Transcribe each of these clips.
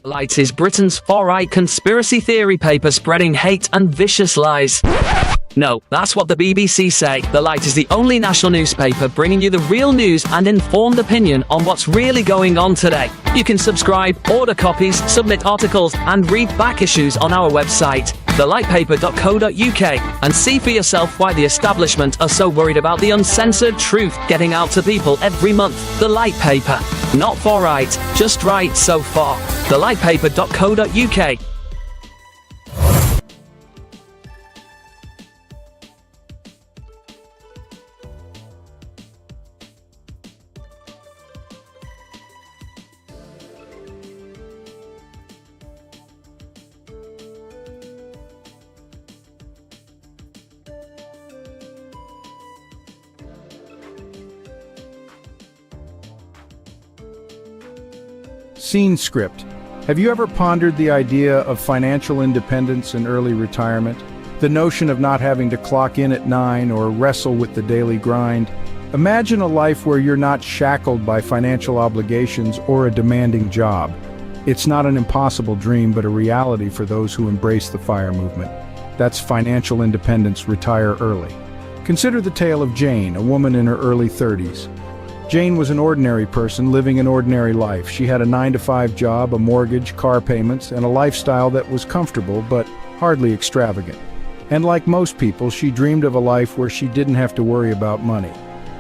Light is Britain's far-right conspiracy theory paper spreading hate and vicious lies. No, that's what the BBC say. The Light is the only national newspaper bringing you the real news and informed opinion on what's really going on today. You can subscribe, order copies, submit articles, and read back issues on our website, thelightpaper.co.uk, and see for yourself why the establishment are so worried about the uncensored truth getting out to people every month. The Light Paper. Not far right, just right so far. thelightpaper.co.uk. Scene script. Have you ever pondered the idea of financial independence and early retirement? The notion of not having to clock in at 9 or wrestle with the daily grind? Imagine a life where you're not shackled by financial obligations or a demanding job. It's not an impossible dream, but a reality for those who embrace the FIRE movement. That's financial independence, retire early. Consider the tale of Jane, a woman in her early 30s. Jane was an ordinary person living an ordinary life. She had a 9-to-5 job, a mortgage, car payments, and a lifestyle that was comfortable but hardly extravagant. And like most people, she dreamed of a life where she didn't have to worry about money.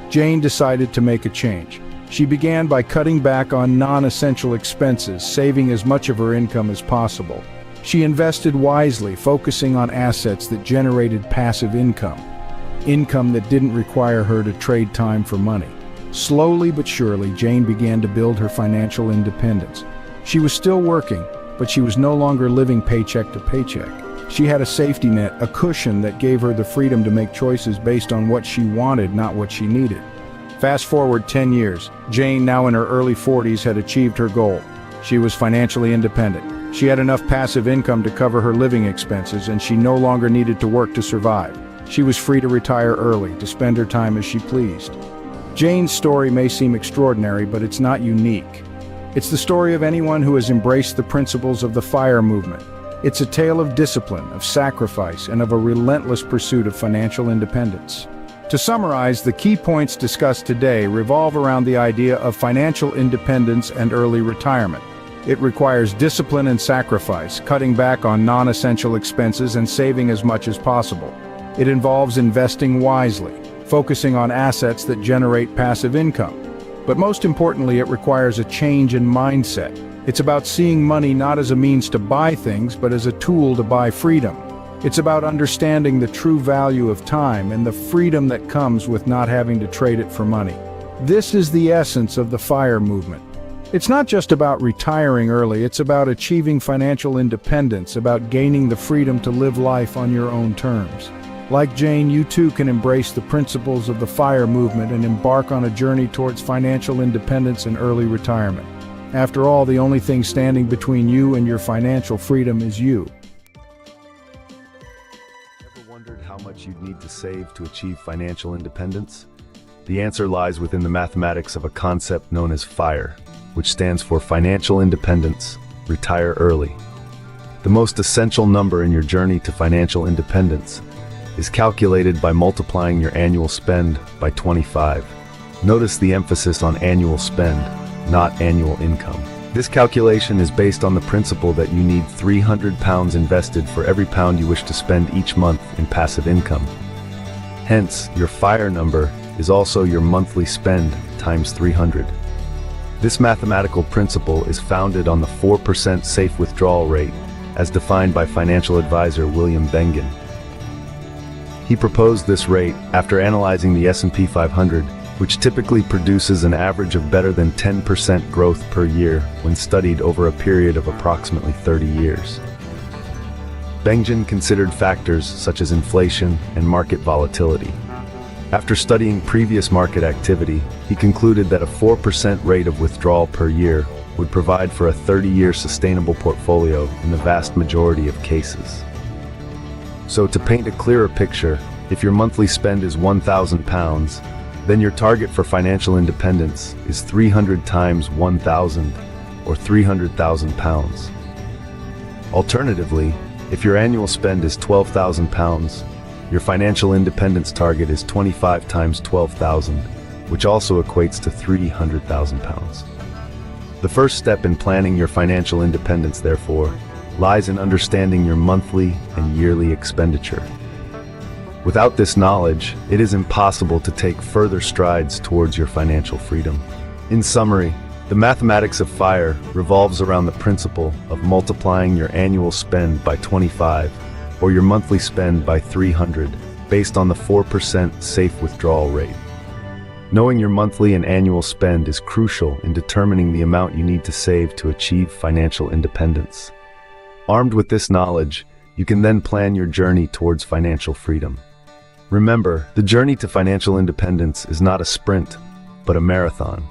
Jane decided to make a change. She began by cutting back on non-essential expenses, saving as much of her income as possible. She invested wisely, focusing on assets that generated passive income that didn't require her to trade time for money. Slowly but surely, Jane began to build her financial independence. She was still working, but she was no longer living paycheck to paycheck. She had a safety net, a cushion that gave her the freedom to make choices based on what she wanted, not what she needed. Fast forward 10 years, Jane, now in her early 40s, had achieved her goal. She was financially independent. She had enough passive income to cover her living expenses, and she no longer needed to work to survive. She was free to retire early, to spend her time as she pleased. Jane's story may seem extraordinary, but it's not unique. It's the story of anyone who has embraced the principles of the FIRE movement. It's a tale of discipline, of sacrifice, and of a relentless pursuit of financial independence. To summarize, the key points discussed today revolve around the idea of financial independence and early retirement. It requires discipline and sacrifice, cutting back on non-essential expenses and saving as much as possible. It involves investing wisely, focusing on assets that generate passive income. But most importantly, it requires a change in mindset. It's about seeing money not as a means to buy things, but as a tool to buy freedom. It's about understanding the true value of time and the freedom that comes with not having to trade it for money. This is the essence of the FIRE movement. It's not just about retiring early, it's about achieving financial independence, about gaining the freedom to live life on your own terms. Like Jane, you too can embrace the principles of the FIRE movement and embark on a journey towards financial independence and early retirement. After all, the only thing standing between you and your financial freedom is you. Ever wondered how much you'd need to save to achieve financial independence? The answer lies within the mathematics of a concept known as FIRE, which stands for Financial Independence, Retire Early. The most essential number in your journey to financial independence is calculated by multiplying your annual spend by 25. Notice the emphasis on annual spend, not annual income. This calculation is based on the principle that you need £300 invested for every pound you wish to spend each month in passive income. Hence, your FIRE number is also your monthly spend times 300. This mathematical principle is founded on the 4% safe withdrawal rate, as defined by financial advisor William Bengen. He proposed this rate after analyzing the S&P 500, which typically produces an average of better than 10% growth per year when studied over a period of approximately 30 years. Bengen considered factors such as inflation and market volatility. After studying previous market activity, he concluded that a 4% rate of withdrawal per year would provide for a 30-year sustainable portfolio in the vast majority of cases. So to paint a clearer picture, if your monthly spend is £1,000, then your target for financial independence is 300 times 1,000, or £300,000. Alternatively, if your annual spend is £12,000, your financial independence target is 25 times 12,000, which also equates to £300,000. The first step in planning your financial independence, therefore, lies in understanding your monthly and yearly expenditure. Without this knowledge, it is impossible to take further strides towards your financial freedom. In summary, the mathematics of FIRE revolves around the principle of multiplying your annual spend by 25 or your monthly spend by 300 based on the 4% safe withdrawal rate. Knowing your monthly and annual spend is crucial in determining the amount you need to save to achieve financial independence. Armed with this knowledge, you can then plan your journey towards financial freedom. Remember, the journey to financial independence is not a sprint, but a marathon.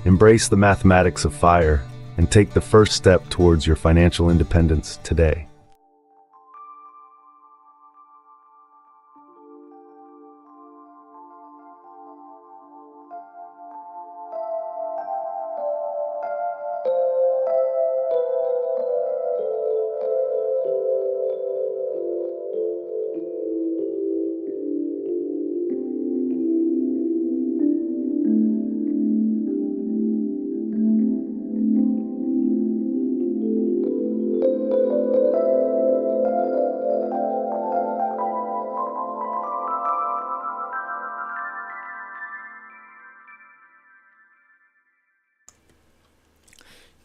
Embrace the mathematics of FIRE and take the first step towards your financial independence today.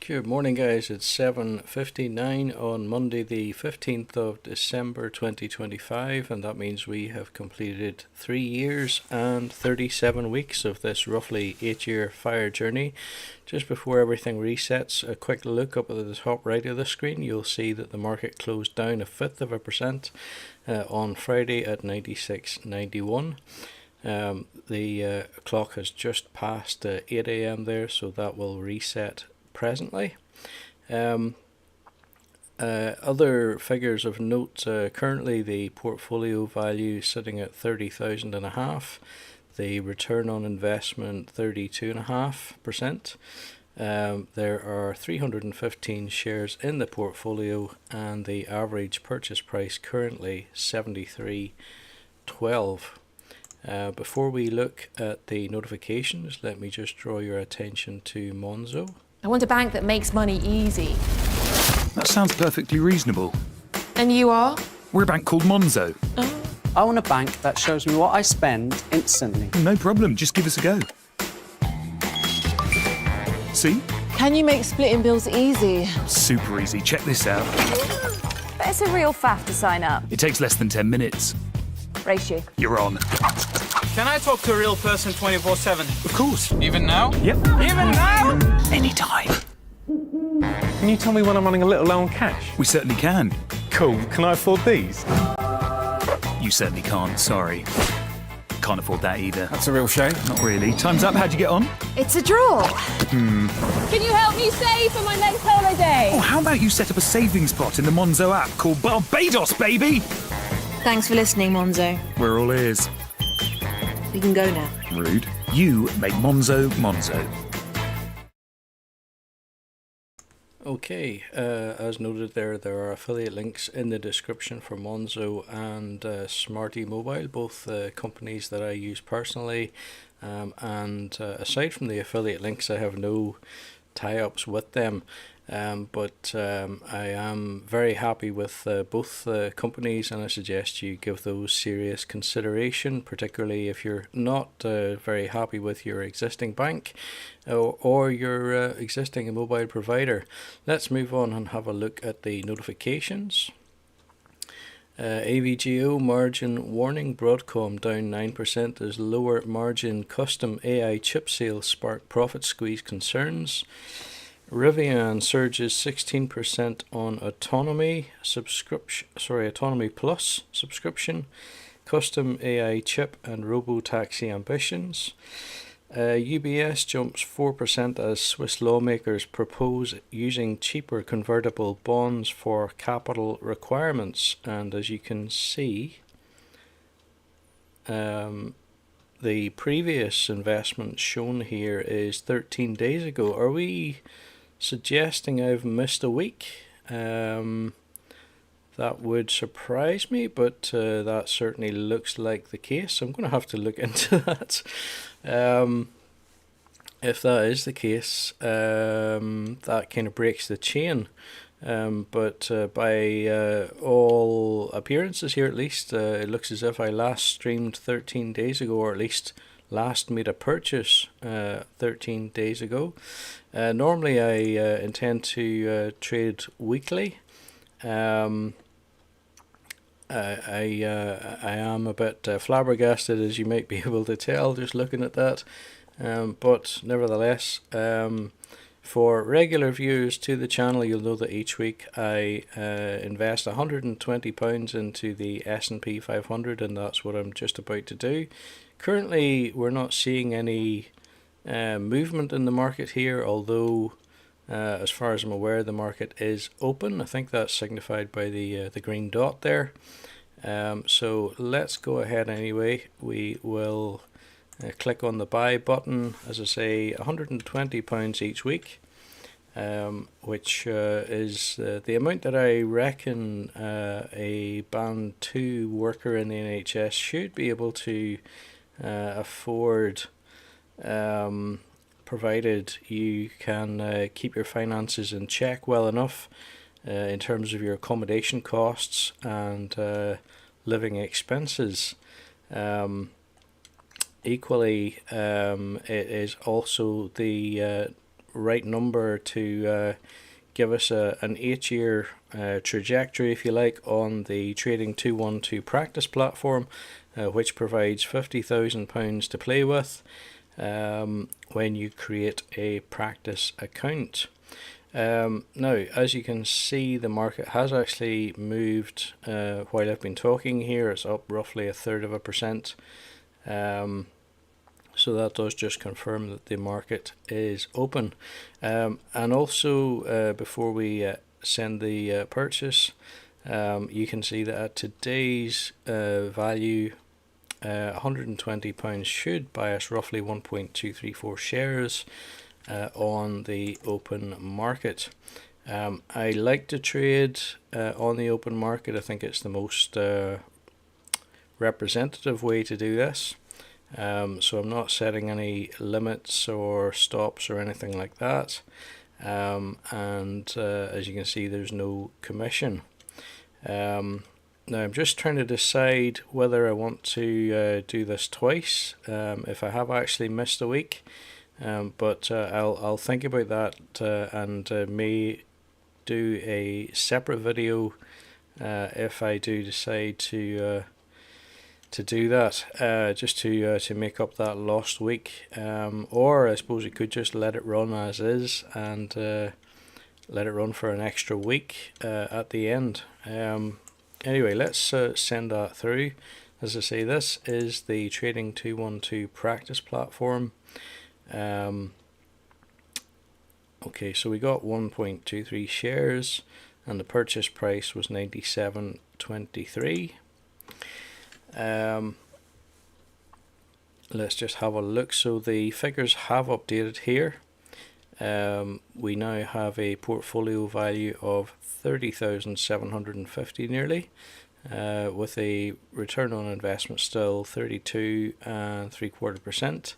Good morning, guys. It's 7:59 on Monday the 15th of December 2025, and that means we have completed 3 years and 37 weeks of this roughly 8-year FIRE journey. Just before everything resets, a quick look up at the top right of the screen. You'll see that the market closed down 0.1% on Friday at 96.91. The clock has just passed 8 a.m. there, so that will reset presently. Other figures of note, currently the portfolio value sitting at 30,500, the return on investment 32.5%. There are 315 shares in the portfolio, and the average purchase price currently 73.12. Before we look at the notifications, let me just draw your attention to Monzo. I want a bank that makes money easy. That sounds perfectly reasonable. And you are? We're a bank called Monzo. Oh. I want a bank that shows me what I spend instantly. No problem, just give us a go. See? Can you make splitting bills easy? Super easy, check this out. But it's a real faff to sign up. It takes less than 10 minutes. Race you. You're on. Can I talk to a real person 24/7? Of course. Even now? Yep. Even now? Anytime. Can you tell me when I'm running a little low on cash? We certainly can. Cool. Can I afford these? You certainly can't, sorry. Can't afford that either. That's a real shame. Not really. Time's up, how'd you get on? It's a draw. Can you help me save for my next holiday? Oh, how about you set up a savings pot in the Monzo app called Barbados, baby? Thanks for listening, Monzo. We're all ears. We can go now. Rude. You make Monzo Monzo. Okay, as noted there are affiliate links in the description for Monzo and Smarty Mobile, both companies that I use personally. And aside from the affiliate links, I have no tie-ups with them. But I am very happy with both companies, and I suggest you give those serious consideration, particularly if you're not very happy with your existing bank or your existing mobile provider. Let's move on and have a look at the notifications. AVGO margin warning, Broadcom down 9% as lower margin custom AI chip sales spark profit squeeze concerns. Rivian surges 16% on Autonomy Plus subscription, custom AI chip and robo-taxi ambitions. UBS jumps 4% as Swiss lawmakers propose using cheaper convertible bonds for capital requirements. And as you can see, the previous investment shown here is 13 days ago. Are we suggesting I've missed a week. That would surprise me, but that certainly looks like the case. I'm going to have to look into that. If that is the case, that kind of breaks the chain. But by all appearances here, at least, it looks as if I last streamed 13 days ago, or at least last made a purchase 13 days ago. Normally I intend to trade weekly. I am a bit flabbergasted, as you might be able to tell just looking at that, but nevertheless, for regular viewers to the channel, you'll know that each week I invest £120 into the S&P 500, and that's what I'm just about to do. Currently we're not seeing any movement in the market here, although as far as I'm aware, the market is open. I think that's signified by the green dot there. So let's go ahead anyway. We will click on the buy button. As I say, £120 each week, which is the amount that I reckon a Band 2 worker in the NHS should be able to afford, provided you can keep your finances in check well enough in terms of your accommodation costs and living expenses. Equally, it is also the right number to give us an 8-year trajectory, if you like, on the Trading 212 practice platform, which provides £50,000 to play with when you create a practice account. Now, as you can see, the market has actually moved while I've been talking here. It's up roughly 1/3%. So that does just confirm that the market is open. And also, before we send the purchase, you can see that at today's value, £120 should buy us roughly 1.234 shares on the open market. I like to trade on the open market. I think it's the most representative way to do this. So I'm not setting any limits or stops or anything like that. And as you can see, there's no commission. Now I'm just trying to decide whether I want to do this twice, if I have actually missed a week, but I'll think about that and may do a separate video if I do decide to do that, just to make up that lost week, or I suppose we could just let it run as is and let it run for an extra week at the end. Anyway, let's send that through. As I say, this is the Trading 212 practice platform. Okay, so we got 1.23 shares and the purchase price was 97.23. Let's just have a look. So the figures have updated here. We now have a portfolio value of 30,750 nearly, with a return on investment still 32.75%.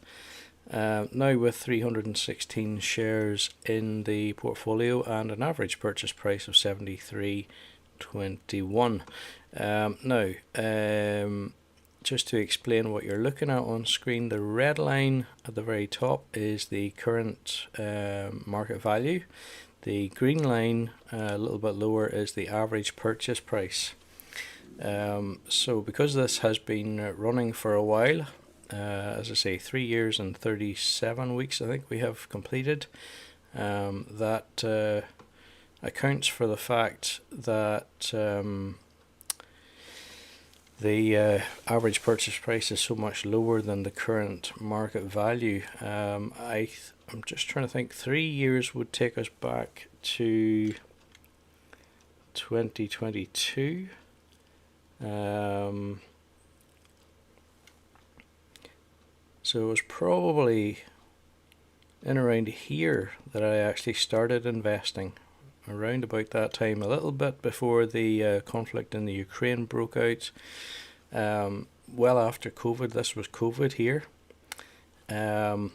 Now with 316 shares in the portfolio and an average purchase price of 73.21. Now, just to explain what you're looking at on screen, the red line at the very top is the current market value. The green line, a little bit lower, is the average purchase price. So because this has been running for a while, as I say, 3 years and 37 weeks I think we have completed, that accounts for the fact that the average purchase price is so much lower than the current market value. I'm just trying to think, 3 years would take us back to 2022. So it was probably in around here that I actually started investing. Around about that time, a little bit before the conflict in the Ukraine broke out. Well after COVID, this was COVID here. And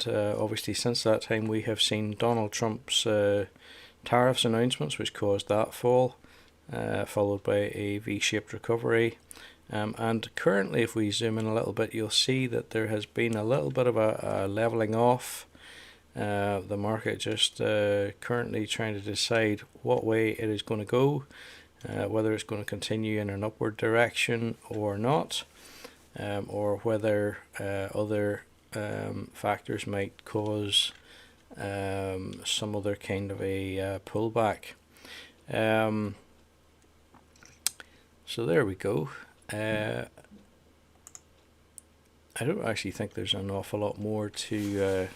obviously since that time we have seen Donald Trump's tariffs announcements, which caused that fall, followed by a V-shaped recovery. And currently, if we zoom in a little bit, you'll see that there has been a little bit of a leveling off. The market just currently trying to decide what way it is going to go, whether it's going to continue in an upward direction or not, or whether other factors might cause some other kind of a pullback. So there we go. I don't actually think there's an awful lot more to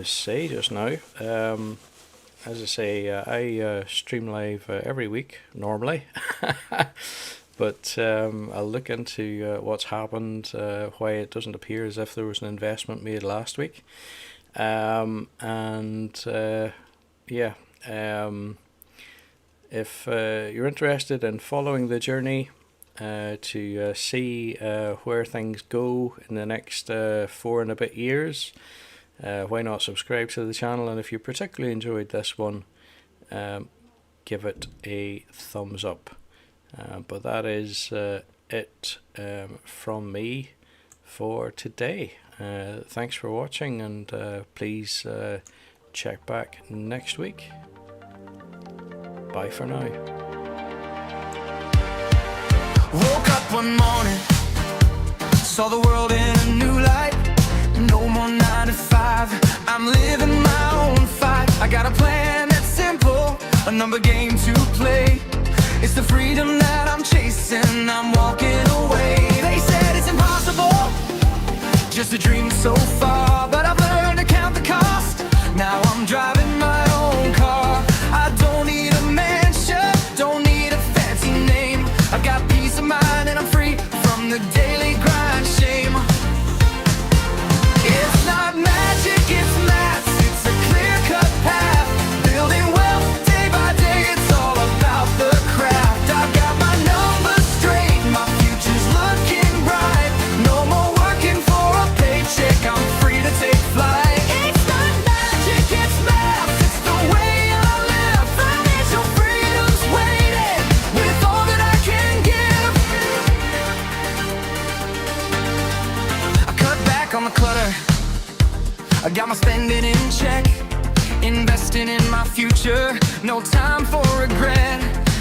say just now. As I say, I stream live every week normally, but I'll look into what's happened, why it doesn't appear as if there was an investment made last week, if you're interested in following the journey to see where things go in the next 4 and a bit years, why not subscribe to the channel? And if you particularly enjoyed this one, give it a thumbs up. But that is it from me for today. Thanks for watching, and please check back next week. Bye for now. Woke up one morning, saw the world in a new light. No more 9 to 5, I'm living my own fight. I got a plan that's simple, a number game to play. It's the freedom that I'm chasing, I'm walking away. They said it's impossible, just a dream so far, but I've learned to count the cost. Now I'm driving my own car. I don't need a mansion, don't need a fancy name. I've got peace of mind and I'm free from the daily grind shame. It's not magic, it's maths, it's a clear-cut path. Building wealth day by day, it's all about the craft. I've got my numbers straight, my future's looking bright. No more working for a paycheck, I'm free to take flight. It's not magic, it's maths, it's the way I live. Financial freedom's waiting, with all that I can give. I cut back on the clutter, I got my spending in check, investing in my future, no time for regret.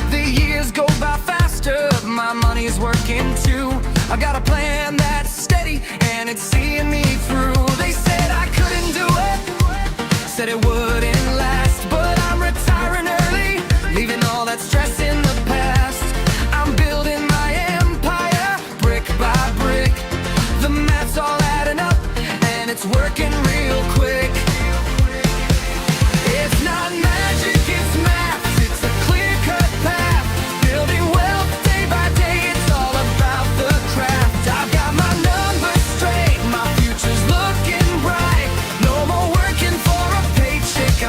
The years go by faster, my money's working too. I got a plan that's steady and it's seeing me through. They said I couldn't do it, said it wouldn't last, but I'm retiring early, leaving all that stress in the past. I'm building my empire, brick by brick. The math's all adding up and it's working real quick. It's not magic, it's math, it's a clear-cut path. Building wealth day by day, it's all about the craft. I've got my numbers straight, my future's looking bright. No more working for a paycheck,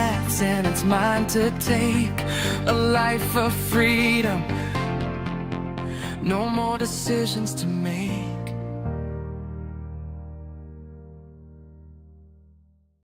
paths and it's mine to take. A life of freedom, no more decisions to make.